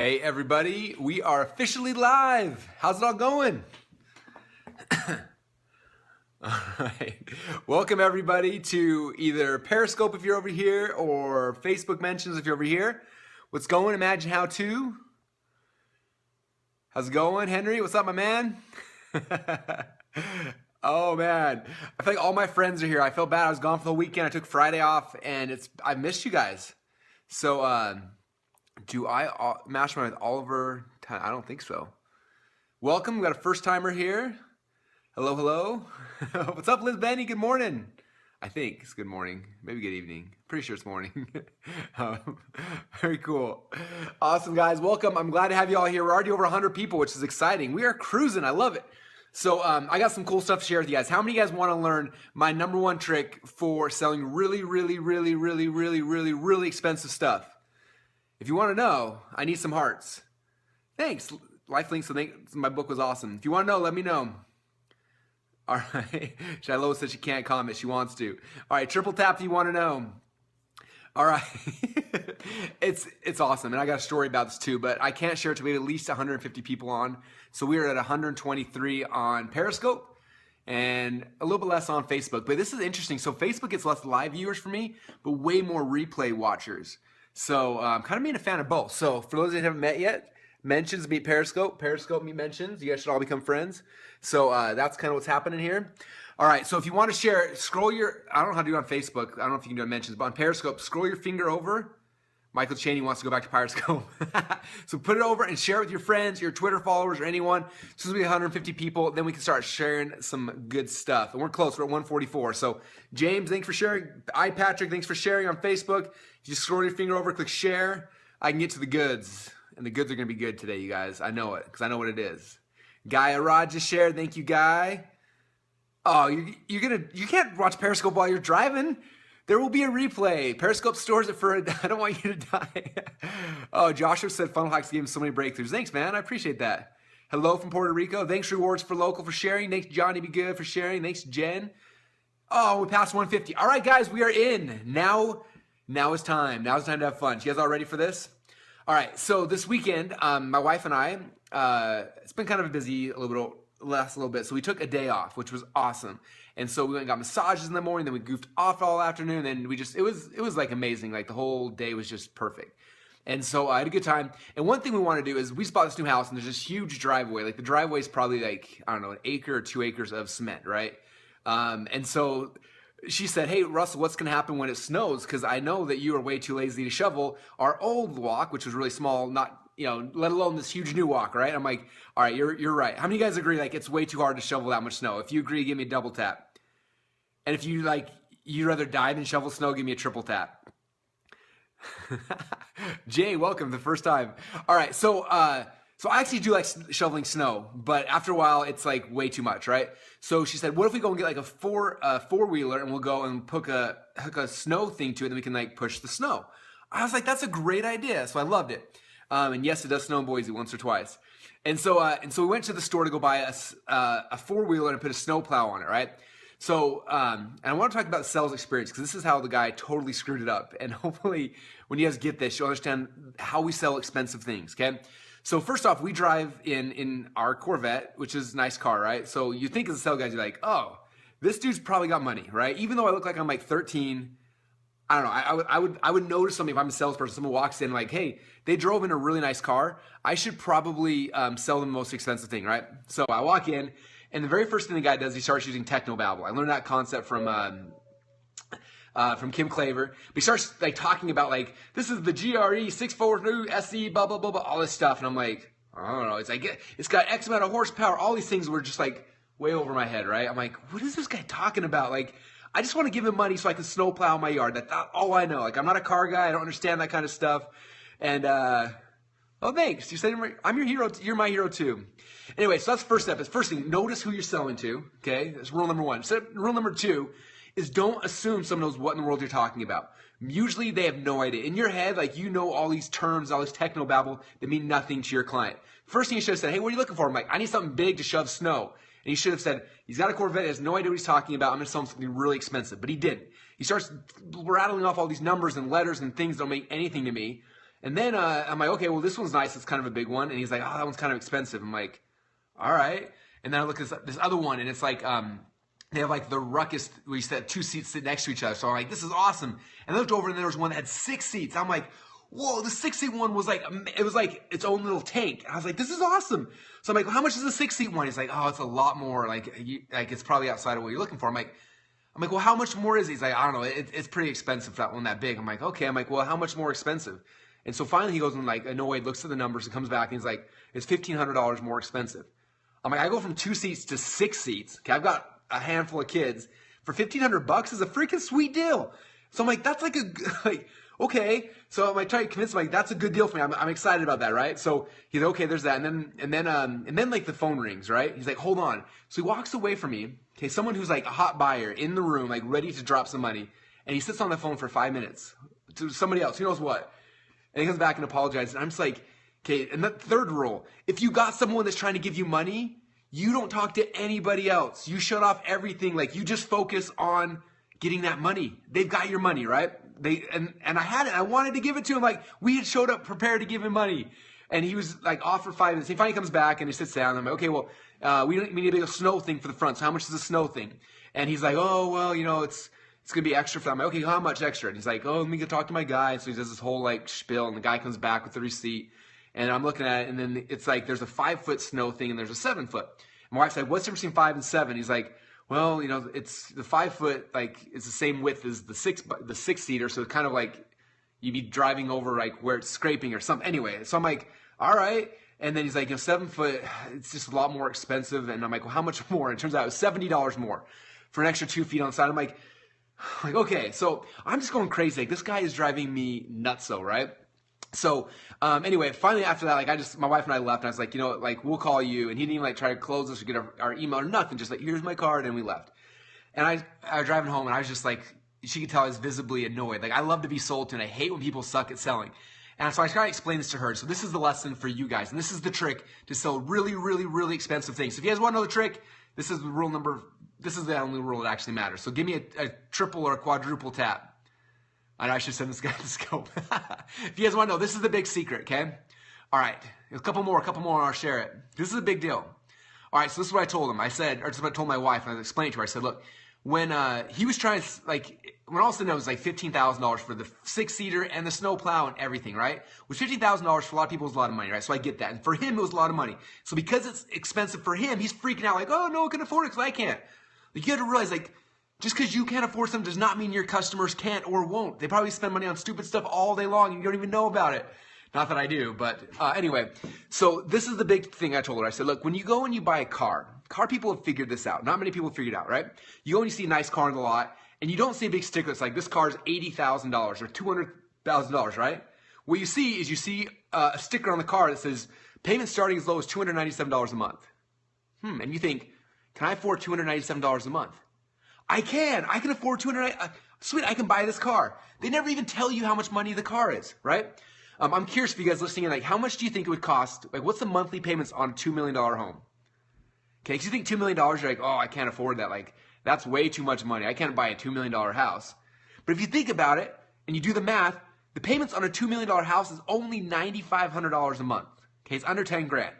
Hey everybody, we are officially live. How's it all going? All right. Welcome everybody to either Periscope if you're over here or Facebook mentions if you're over here. What's going? Imagine How To. How's it going, Henry? What's up, my man? Oh man, I feel like all my friends are here. I felt bad. I was gone for the weekend. I took Friday off, and I missed you guys. So, do I mastermind with Oliver? I don't think so. Welcome. We got a first timer here. Hello, hello. What's up, Liz Benny? Good morning. I think it's good morning, maybe good evening. Pretty sure it's morning. Very cool. Awesome, guys. Welcome. I'm glad to have you all here. We're already over 100 people, which is exciting. We are cruising. I love it. So I got some cool stuff to share with you guys. How many of you guys want to learn my number one trick for selling really expensive stuff? If you want to know, I need some hearts. Thanks. Life links. My book was awesome. If you want to know, let me know. All right. Shiloh said she can't comment. She wants to. All right. Triple tap if you want to know. All right. It's awesome. And I got a story about this too, but I can't share it till we have at least 150 people on. So we are at 123 on Periscope and a little bit less on Facebook. But this is interesting. So Facebook gets less live viewers for me, but way more replay watchers. So I'm kind of being a fan of both. So for those that haven't met yet, mentions meet Periscope, Periscope meet mentions. You guys should all become friends. So that's kind of what's happening here. All right, so if you want to share, scroll your, I don't know how to do it on Facebook. I don't know if you can do it on mentions, but on Periscope, scroll your finger over. Michael Cheney wants to go back to Periscope. So put it over and share it with your friends, your Twitter followers, or anyone. As soon as we get 150 people, then we can start sharing some good stuff. And we're close, we're at 144. So James, thanks for sharing. Patrick, thanks for sharing on Facebook. If you just scroll your finger over, click share, I can get to the goods. And the goods are going to be good today, you guys. I know it, because I know what it is. Guy Arad just shared. Thank you, Guy. Oh, you can't watch Periscope while you're driving. There will be a replay. Periscope stores it for I don't want you to die. Oh, Joshua said Funnel Hacks gave him so many breakthroughs. Thanks, man. I appreciate that. Hello from Puerto Rico. Thanks, Rewards for Local for sharing. Thanks, Johnny Be Good for sharing. Thanks, Jen. Oh, we passed 150. All right, guys, we are in. Now is time. Now is time to have fun. You guys all ready for this? All right, so this weekend, my wife and I, it's been kind of busy a little bit. So we took a day off, which was awesome. And so we went and got massages in the morning, then we goofed off all afternoon, and it was like amazing. Like the whole day was just perfect. And so I had a good time. And one thing we want to do is we just bought this new house, and there's this huge driveway. Like the driveway is probably like, I don't know, an acre or 2 acres of cement, right? And so she said, hey, Russell, what's going to happen when it snows? Because I know that you are way too lazy to shovel our old walk, which was really small, not, let alone this huge new walk, right? I'm like, all right, you're right. How many of you guys agree, like, it's way too hard to shovel that much snow? If you agree, give me a double tap. And if you, you'd rather die than shovel snow, give me a triple tap. Jay, welcome, the first time. All right, so I actually do like shoveling snow, but after a while, it's like way too much, right? So she said, what if we go and get like a four-wheeler and we'll go and hook a snow thing to it, and then we can like push the snow. I was like, that's a great idea. So I loved it. And yes, it does snow in Boise once or twice. And so we went to the store to go buy a four-wheeler and put a snow plow on it, right? So, and I want to talk about the sales experience, because this is how the guy totally screwed it up. And hopefully when you guys get this, you'll understand how we sell expensive things, okay? So first off, we drive in our Corvette, which is a nice car, right? So you think as a sales guy, you're like, oh, this dude's probably got money, right? Even though I look like I'm like 13, I don't know. I would notice something if I'm a salesperson. Someone walks in like, hey, they drove in a really nice car. I should probably sell them the most expensive thing, right? So I walk in, and the very first thing the guy does, he starts using Technobabble. I learned that concept from Kim Claver. But he starts like talking about like, this is the GRE 642 SE, blah, blah, blah, blah, all this stuff. And I'm like, I don't know. It's like, it's got X amount of horsepower. All these things were just like way over my head, right? I'm like, what is this guy talking about? Like, I just want to give him money so I can snowplow my yard. That's all I know. Like, I'm not a car guy. I don't understand that kind of stuff. And, oh, thanks. You said I'm your hero. You're my hero too. Anyway, so that's the first step. Is first thing, notice who you're selling to. Okay, that's rule number one. So rule number two is don't assume someone knows what in the world you're talking about. Usually they have no idea. In your head, like you know all these terms, all this technobabble that mean nothing to your client. First thing you should have said, hey, what are you looking for? I'm like, I need something big to shove snow. And he should have said, he's got a Corvette, he has no idea what he's talking about. I'm going to sell him something really expensive. But he didn't. He starts rattling off all these numbers and letters and things that don't make anything to me. And then I'm like, okay, well, this one's nice. It's kind of a big one. And he's like, oh, that one's kind of expensive. I'm like, all right. And then I look at this other one, and it's like they have like the ruckus. We said 2 seats sit next to each other. So I'm like, this is awesome. And I looked over, and there was one that had 6 seats. I'm like, whoa, the 6-seat one was like, it was like its own little tank. I was like, this is awesome. So I'm like, well, how much is the 6-seat one? He's like, oh, it's a lot more. Like it's probably outside of what you're looking for. I'm like, well, how much more is it? He's like, I don't know. It's pretty expensive for that one that big. I'm like, okay. I'm like, well, how much more expensive? And so finally he goes and like, no way, looks at the numbers and comes back and he's like, it's $1,500 more expensive. I'm like, I go from 2 seats to 6 seats. Okay, I've got a handful of kids. For $1,500 is a freaking sweet deal. So I'm like, that's like like, okay. So I'm like trying to convince him, like, that's a good deal for me. I'm excited about that, right? So he's like, okay, there's that. And then like the phone rings, right? He's like, hold on. So he walks away from me. Okay, someone who's like a hot buyer in the room, like ready to drop some money. And he sits on the phone for 5 minutes to somebody else, who knows what. And he comes back and apologizes. And I'm just like, okay, and the third rule, if you got someone that's trying to give you money, you don't talk to anybody else. You shut off everything. Like, you just focus on getting that money. They've got your money, right? And I had it. I wanted to give it to him. Like, we had showed up prepared to give him money. And he was like off for 5 minutes. He finally comes back and he sits down. I'm like, okay, well, we need a big snow thing for the front. So how much is the snow thing? And he's like, oh, well, you know, it's going to be extra for them. I'm like, okay, how much extra? And he's like, oh, let me go talk to my guy. So he does this whole like spiel, and the guy comes back with the receipt. And I'm looking at it, and then it's like there's a 5-foot snow thing and there's a 7-foot. My wife's like, what's the difference between 5 and 7? He's like, well, you know, it's the 5-foot, like, it's the same width as the 6-seater. So it's kind of like you'd be driving over like where it's scraping or something. Anyway, so I'm like, all right. And then he's like, you know, 7-foot, it's just a lot more expensive. And I'm like, well, how much more? And it turns out it was $70 more for an extra 2 feet on the side. I'm like, okay, so I'm just going crazy. Like, this guy is driving me nutso, right? So anyway, finally after that, like my wife and I left, and I was like, you know, like, we'll call you. And he didn't even like try to close us or get our email or nothing. Just like, here's my card, and we left. And I was driving home, and I was just like, she could tell I was visibly annoyed. Like, I love to be sold to, and I hate when people suck at selling. And so I tried to explain this to her. So this is the lesson for you guys, and this is the trick to sell really, really, really expensive things. So if you guys want to know the trick, this is the only rule that actually matters. So give me a triple or a quadruple tap. I know I should send this guy the scope. If you guys want to know, this is the big secret, okay? All right, a couple more, and I'll share it. This is a big deal. All right, so this is what I told him. I said, or this is what I told my wife, and I explained it to her. I said, look, when he was trying to, like, when all of a sudden it was like $15,000 for the 6-seater and the snow plow and everything, right? Which $15,000 for a lot of people is a lot of money, right? So I get that. And for him, it was a lot of money. So because it's expensive for him, he's freaking out like, oh, no one can afford it because I can't. Like, you have to realize, like, just because you can't afford something does not mean your customers can't or won't. They probably spend money on stupid stuff all day long and you don't even know about it. Not that I do, but anyway. So this is the big thing I told her. I said, look, when you go and you buy a car people have figured this out. Not many people have figured it out, right? You go and you see a nice car in the lot, and you don't see a big sticker that's like, this car is $80,000 or $200,000, right? What you see is a sticker on the car that says, payment starting as low as $297 a month. And you think, can I afford $297 a month? I can afford sweet, I can buy this car. They never even tell you how much money the car is, right? I'm curious for you guys listening in, like, how much do you think it would cost? Like, what's the monthly payments on a $2 million home? Okay, because you think $2 million, you're like, oh, I can't afford that. Like, that's way too much money. I can't buy a $2 million house. But if you think about it and you do the math, the payments on a $2 million house is only $9,500 a month. Okay, it's under 10 grand.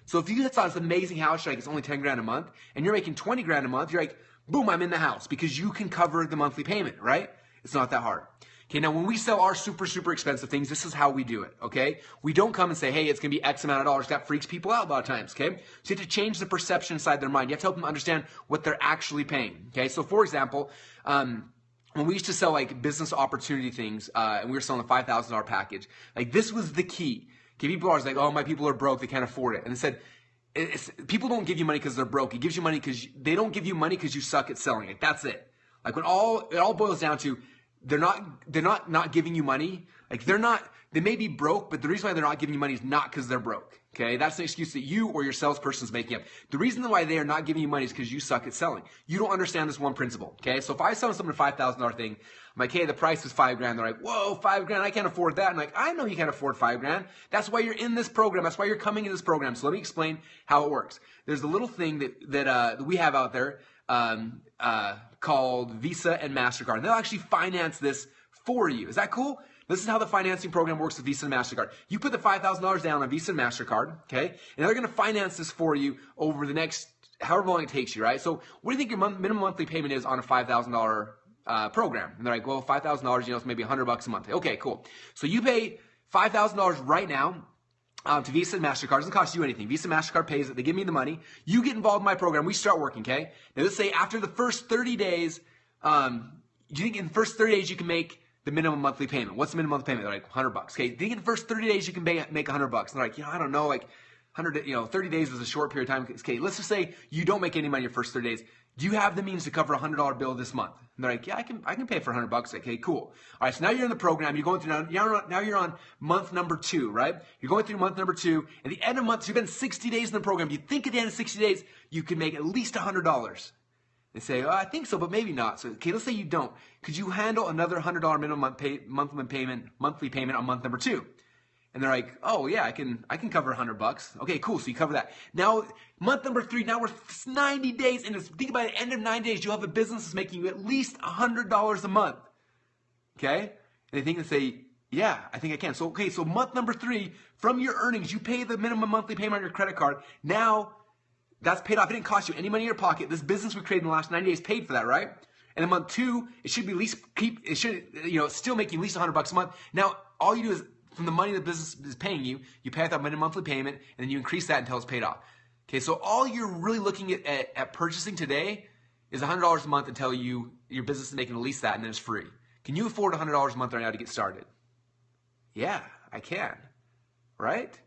So if you saw this amazing house, like it's only 10 grand a month, and you're making 20 grand a month, you're like, boom, I'm in the house because you can cover the monthly payment, right? It's not that hard. Okay, now when we sell our super, super expensive things, this is how we do it, okay? We don't come and say, hey, it's going to be X amount of dollars. That freaks people out a lot of times, okay? So you have to change the perception inside their mind. You have to help them understand what they're actually paying, okay? So for example, when we used to sell like business opportunity things, and we were selling a $5,000 package, like this was the key. Okay, people are always like, oh, my people are broke, they can't afford it. And it said, people don't give you money because they're broke. It gives you money because they don't give you money because you suck at selling it. That's it. Like when it all boils down to, they're not giving you money. Like they may be broke, but the reason why they're not giving you money is not because they're broke. Okay, that's an excuse that you or your salesperson is making up. The reason why they are not giving you money is because you suck at selling. You don't understand this one principle. Okay, so if I sell someone a $5,000 thing, I'm like, hey, the price is $5 grand. They're like, whoa, $5 grand, I can't afford that. I'm like, I know you can't afford $5 grand. That's why you're in this program. That's why you're coming in this program. So let me explain how it works. There's a little thing that we have out there called Visa and MasterCard. And they'll actually finance this for you. Is that cool? This is how the financing program works with Visa and MasterCard. You put the $5,000 down on Visa and MasterCard, okay? And they're going to finance this for you over the next however long it takes you, right? So what do you think your minimum monthly payment is on a $5,000 program? And they're like, well, $5,000, it's maybe $100 a month. Okay, cool. So you pay $5,000 right now to Visa and MasterCard. It doesn't cost you anything. Visa and MasterCard pays it. They give me the money. You get involved in my program. We start working, okay? Now let's say after the first 30 days, do you think in the first 30 days you can make the minimum monthly payment? What's the minimum monthly payment? They're like $100. Okay, do you think in the first 30 days you can make $100? And they're like, I don't know, like 30 days is a short period of time. Okay, let's just say you don't make any money your first 30 days. Do you have the means to cover a $100 bill this month? And they're like, yeah, I can pay for $100. Okay, cool. All right, so now you're in the program. You're going through now you're on month number 2, right? You're going through month number 2. At the end of month, so you've been 60 days in the program. You think at the end of 60 days you can make at least $100. They say, I think so, but maybe not. So, okay, let's say you don't. Could you handle another $100 minimum monthly payment on month number 2? And they're like, oh yeah, I can cover $100. Okay, cool. So you cover that. Now, month number 3, now we're 90 days, and think about it, at the end of 90 days, you'll have a business that's making you at least $100 a month. Okay? And they think and say, yeah, I think I can. So, okay, so month number 3, from your earnings, you pay the minimum monthly payment on your credit card. Now, that's paid off. It didn't cost you any money in your pocket. This business we created in the last 90 days paid for that, right? And in month 2, it should be still make you at least $100 a month. Now, all you do is, from the money the business is paying you, you pay out that minimum monthly payment, and then you increase that until it's paid off. Okay, so all you're really looking at purchasing today is $100 a month until your business is making at least that, and then it's free. Can you afford $100 a month right now to get started? Yeah, I can, right?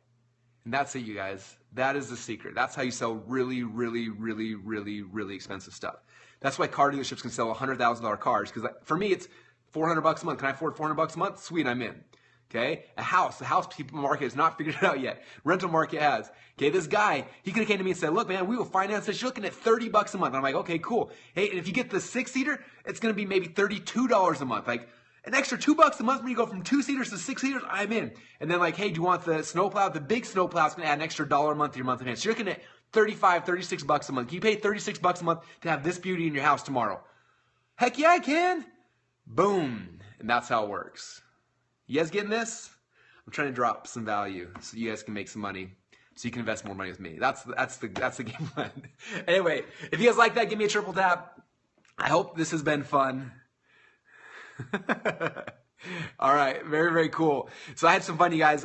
And that's it, you guys. That is the secret. That's how you sell really, really, really, really, really expensive stuff. That's why car dealerships can sell $100,000 cars, because for me, it's $400 a month. Can I afford $400 a month? Sweet, I'm in. Okay, the house people market has not figured it out yet. Rental market has. Okay, this guy, he could have came to me and said, look, man, we will finance this. You're looking at $30 a month. And I'm like, okay, cool. Hey, and if you get the 6-seater, it's going to be maybe $32 a month. Like an extra $2 a month when you go from 2-seaters to 6-seaters, I'm in. And then like, hey, do you want the snowplow? The big snowplow is going to add an extra $1 a month to your monthly payment. So you're looking at $35, $36 a month. Can you pay $36 a month to have this beauty in your house tomorrow? Heck yeah, I can. Boom. And that's how it works. You guys getting this? I'm trying to drop some value so you guys can make some money, so you can invest more money with me. That's the game plan. Anyway, if you guys like that, give me a triple tap. I hope this has been fun. All right, very, very cool. So I had some fun, you guys.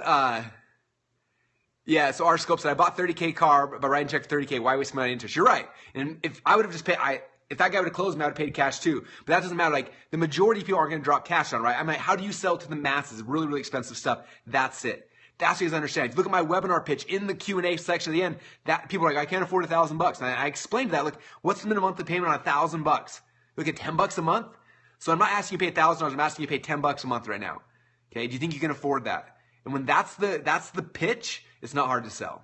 Yeah, so our scope said I bought 30K car, but writing check for 30K. Why waste money on interest? You're right. And if I would have just paid, if that guy would have closed me, I would have paid cash too. But that doesn't matter. Like, the majority of people aren't going to drop cash on, right? I'm like, how do you sell to the masses? Really, really expensive stuff. That's it. That's what you guys understand. If you look at my webinar pitch in the Q&A section at the end, that people are like, I can't afford $1,000. And I explained that. Look, what's the minimum monthly payment on $1,000? Look at $10 a month. So I'm not asking you to pay $1,000. I'm asking you to pay $10 a month right now. Okay? Do you think you can afford that? And when that's the pitch, it's not hard to sell.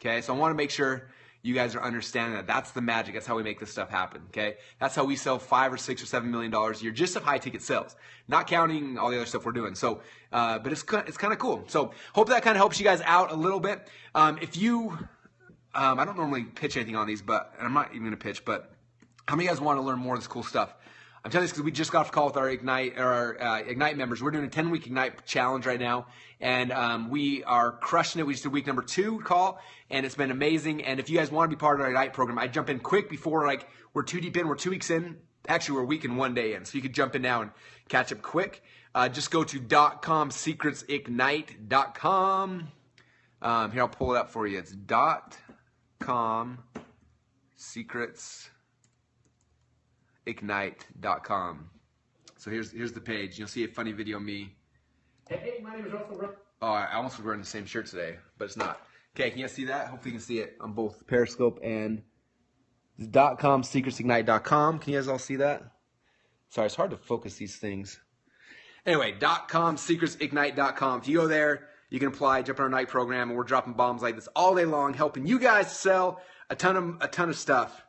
Okay? So I want to make sure you guys are understanding that. That's the magic. That's how we make this stuff happen. Okay? That's how we sell $5 or $6 or $7 million a year just of high ticket sales, not counting all the other stuff we're doing. So, but it's kind of cool. So hope that kind of helps you guys out a little bit. If you, I don't normally pitch anything on these, but and I'm not even gonna pitch. But how many of you guys want to learn more of this cool stuff? I'm telling you this because we just got off a call with our Ignite members. We're doing a 10-week Ignite challenge right now, and we are crushing it. We just did week number 2 call, and it's been amazing. And if you guys want to be part of our Ignite program, I jump in quick before like we're too deep in. We're 2 weeks in. Actually, we're a week and 1 day in, so you could jump in now and catch up quick. Just go to .com/secretsignite.com. Here, I'll pull it up for you. It's .com/secretsignite.com. So here's the page. You'll see a funny video of me. Hey, my name is Russell. Oh, I almost was wearing the same shirt today, but it's not. Okay, can you guys see that? Hopefully you can see it on both Periscope and .com/secretsignite.com. Can you guys all see that? Sorry, it's hard to focus these things. Anyway, .com/secretsignite.com. If you go there, you can apply, jump in our Ignite program, and we're dropping bombs like this all day long, helping you guys sell a ton of stuff.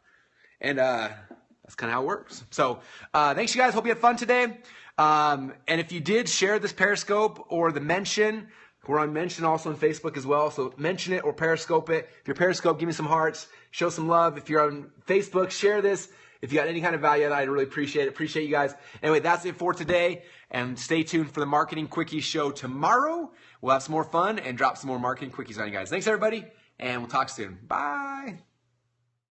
And that's kind of how it works. So thanks, you guys. Hope you had fun today. And if you did share this Periscope or the mention, we're on mention also on Facebook as well. So mention it or Periscope it. If you're Periscope, give me some hearts. Show some love. If you're on Facebook, share this. If you got any kind of value, I'd really appreciate it. Appreciate you guys. Anyway, that's it for today. And stay tuned for the Marketing Quickie show tomorrow. We'll have some more fun and drop some more marketing quickies on you guys. Thanks, everybody. And we'll talk soon. Bye.